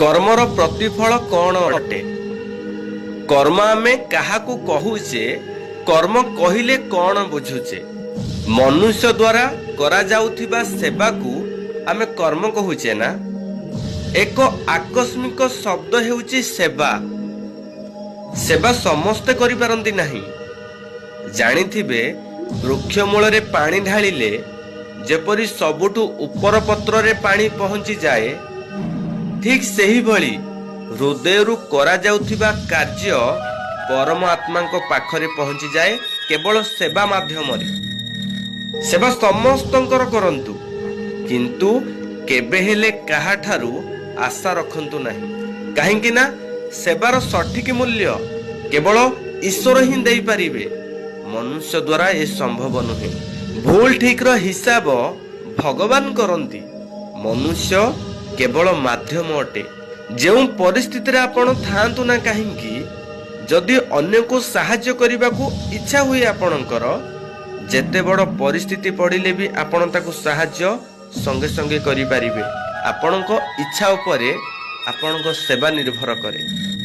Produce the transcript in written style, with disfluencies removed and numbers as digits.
कर्मर प्रतिफल कौन अटे? कर्म आमे काहाकू कहूचे, कर्म कहिले कौन बुझुचे? मनुष्य द्वारा करा जाउथिबा सेवा को आमे कर्म कहूचे ना। एक आकस्मिक शब्द हेउची सेवा। सेवा समस्ते करि पारंती नाही। जानिथिबे वृक्ष मूलरे पानी ढालिले जेपरि सबुठु उपर पत्र रे पानी पहुंची जाए, ठीक सही भली हृदयरु करा जाउथिबा कार्य परमात्मा को पाखरे पहुंची जाए केवल सेवा माध्यम रे। सेवा समस्तंकर करंतु, किंतु केबे हेले काहा ठारू आशा रखंतु नाही। काहेकि ना सेवार सठिक मूल्य केवल ईश्वर ही देई पारिबे। मनुष्य द्वारा ए संभव नुहे। भूल ठीक रो हिसाब भगवान करंती, मनुष्य केवल माध्यम अटे। जो परिस्थिति रे आपण थांतु ना काहेकि, जदि अन्य को सहाय्य करने को इच्छा हुए आपणकर, जेते बड़ परिस्थिति पड़िले भी आपण ताकू सहाय्य संगे संगे करि पारिबे। आपणक इच्छा उपरे आपणक सेवा निर्भर करे।